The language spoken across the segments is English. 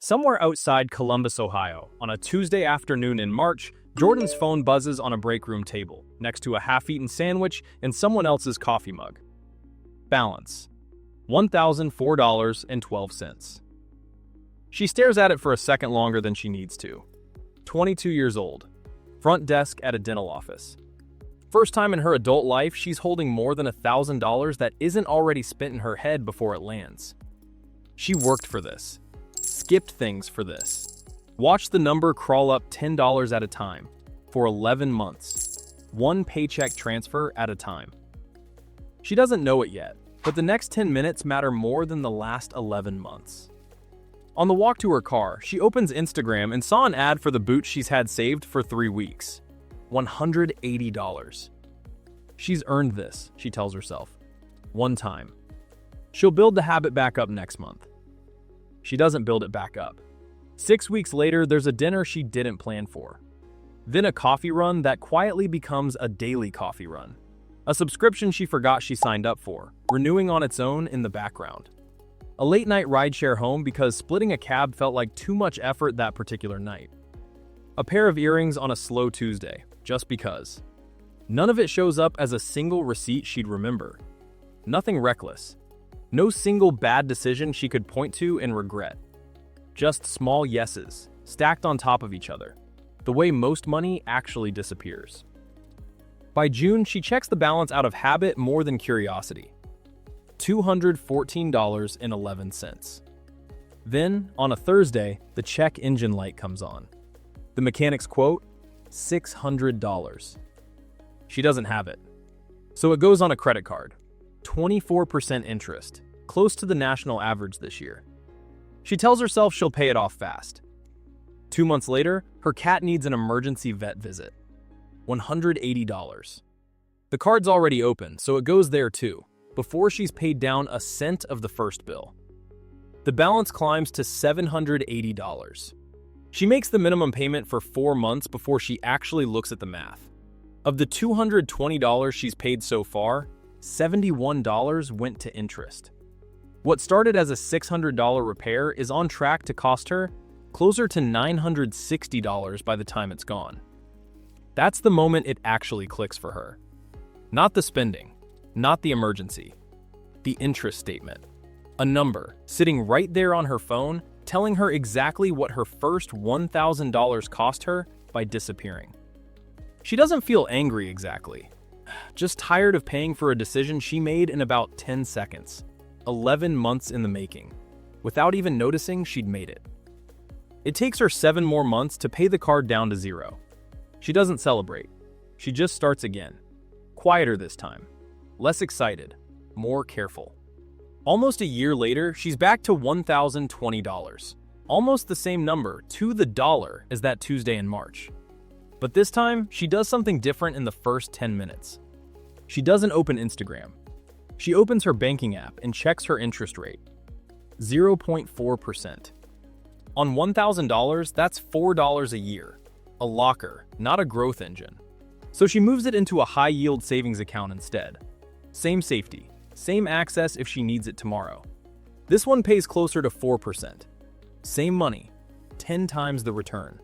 Somewhere outside Columbus, Ohio, on a Tuesday afternoon in March, Jordan's phone buzzes on a break room table, next to a half-eaten sandwich and someone else's coffee mug. Balance: $1,004.12. She stares at it for a second longer than she needs to. 22 years old. Front desk at a dental office. First time in her adult life, she's holding more than $1,000 that isn't already spent in her head before it lands. She worked for this. Skipped things for this. Watched the number crawl up $10 at a time for 11 months. One paycheck transfer at a time. She doesn't know it yet, but the next 10 minutes matter more than the last 11 months. On the walk to her car, she opens Instagram and saw an ad for the boots she's had saved for 3 weeks. $180. She's earned this, she tells herself. One time. She'll build the habit back up next month. She doesn't build it back up. 6 weeks later, there's a dinner she didn't plan for. Then a coffee run that quietly becomes a daily coffee run. A subscription she forgot she signed up for, renewing on its own in the background. A late-night rideshare home because splitting a cab felt like too much effort that particular night. A pair of earrings on a slow Tuesday, just because. None of it shows up as a single receipt she'd remember. Nothing reckless. No single bad decision she could point to and regret. Just small yeses, stacked on top of each other. The way most money actually disappears. By June, she checks the balance out of habit more than curiosity. $214.11. Then, on a Thursday, the check engine light comes on. The mechanic's quote, $600. She doesn't have it. So it goes on a credit card. 24% interest, close to the national average this year. She tells herself she'll pay it off fast. 2 months later, her cat needs an emergency vet visit. $180. The card's already open, so it goes there too, before she's paid down a cent of the first bill. The balance climbs to $780. She makes the minimum payment for 4 months before she actually looks at the math. Of the $220 she's paid so far, $71 went to interest. What started as a $600 repair is on track to cost her closer to $960 by the time it's gone. That's the moment it actually clicks for her. Not the spending, not the emergency, the interest statement. A number sitting right there on her phone telling her exactly what her first $1,000 cost her by disappearing. She doesn't feel angry exactly, just tired of paying for a decision she made in about 10 seconds, 11 months in the making, without even noticing she'd made it. It takes her 7 more months to pay the card down to zero. She doesn't celebrate. She just starts again. Quieter this time. Less excited. More careful. Almost a year later, she's back to $1,020. Almost the same number, to the dollar, as that Tuesday in March. But this time, she does something different in the first 10 minutes. She doesn't open Instagram. She opens her banking app and checks her interest rate. 0.4%. On $1,000, that's $4 a year. A locker, not a growth engine. So she moves it into a high-yield savings account instead. Same safety, same access if she needs it tomorrow. This one pays closer to 4%. Same money, 10 times the return.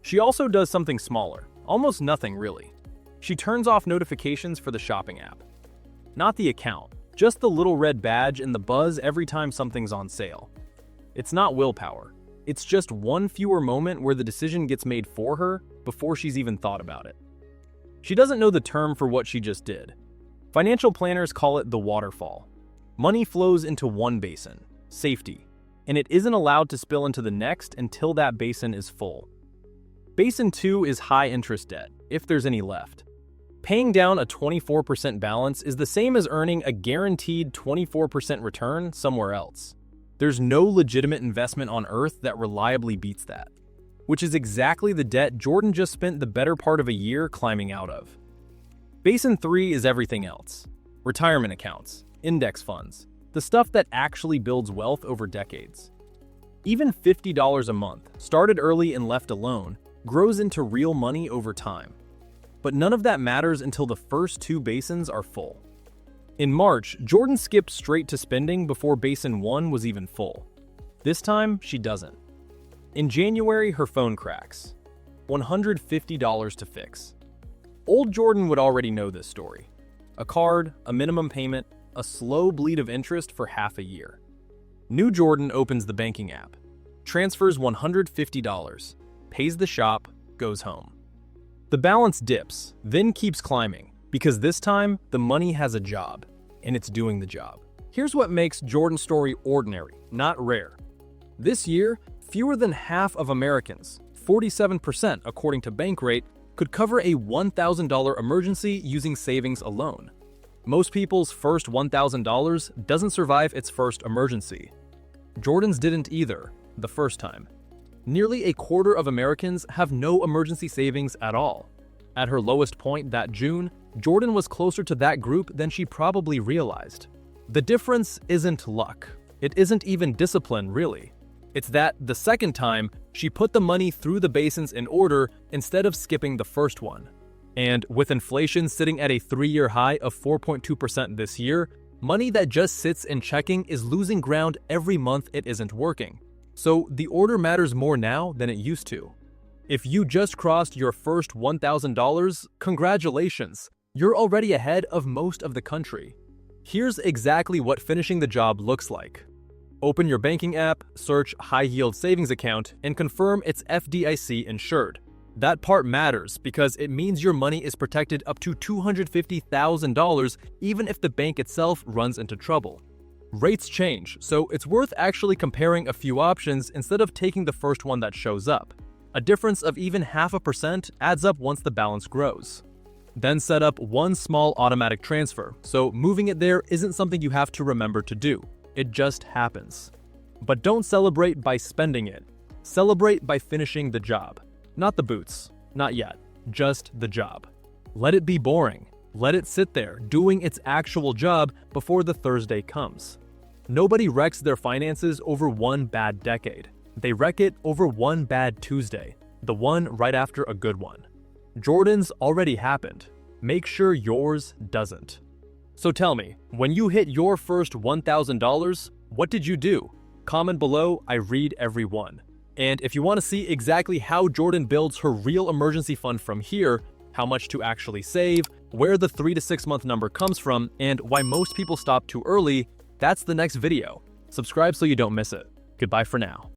She also does something smaller, almost nothing really. She turns off notifications for the shopping app. Not the account, just the little red badge and the buzz every time something's on sale. It's not willpower. It's just one fewer moment where the decision gets made for her before she's even thought about it. She doesn't know the term for what she just did. Financial planners call it the waterfall. Money flows into one basin, safety, and it isn't allowed to spill into the next until that basin is full. Basin 2 is high-interest debt, if there's any left. Paying down a 24% balance is the same as earning a guaranteed 24% return somewhere else. There's no legitimate investment on Earth that reliably beats that, which is exactly the debt Jordan just spent the better part of a year climbing out of. Basin 3 is everything else. Retirement accounts, index funds, the stuff that actually builds wealth over decades. Even $50 a month, started early and left alone, grows into real money over time. But none of that matters until the first 2 basins are full. In March, Jordan skipped straight to spending before Basin 1 was even full. This time, she doesn't. In January, her phone cracks. $150 to fix. Old Jordan would already know this story. A card, a minimum payment, a slow bleed of interest for half a year. New Jordan opens the banking app, transfers $150, pays the shop, goes home. The balance dips, then keeps climbing, because this time, the money has a job, and it's doing the job. Here's what makes Jordan's story ordinary, not rare. This year, fewer than half of Americans, 47% according to Bankrate, could cover a $1,000 emergency using savings alone. Most people's first $1,000 doesn't survive its first emergency. Jordan's didn't either, the first time. Nearly a quarter of Americans have no emergency savings at all. At her lowest point that June, Jordan was closer to that group than she probably realized. The difference isn't luck. It isn't even discipline, really. It's that the second time, she put the money through the basins in order instead of skipping the first one. And with inflation sitting at a 3-year high of 4.2% this year, money that just sits in checking is losing ground every month it isn't working. So the order matters more now than it used to. If you just crossed your first $1,000, congratulations! You're already ahead of most of the country. Here's exactly what finishing the job looks like. Open your banking app, search High Yield Savings Account, and confirm it's FDIC insured. That part matters because it means your money is protected up to $250,000 even if the bank itself runs into trouble. Rates change, so it's worth actually comparing a few options instead of taking the first one that shows up. A difference of even 0.5% adds up once the balance grows. Then set up one small automatic transfer, so moving it there isn't something you have to remember to do. It just happens. But don't celebrate by spending it. Celebrate by finishing the job. Not the boots. Not yet. Just the job. Let it be boring. Let it sit there, doing its actual job before the Thursday comes. Nobody wrecks their finances over one bad decade. They wreck it over one bad Tuesday, the one right after a good one. Jordan's already happened. Make sure yours doesn't. So tell me, when you hit your first $1,000, what did you do? Comment below, I read every one. And if you want to see exactly how Jordan builds her real emergency fund from here, how much to actually save, where the 3 to 6 month number comes from, and why most people stop too early, that's the next video. Subscribe so you don't miss it. Goodbye for now.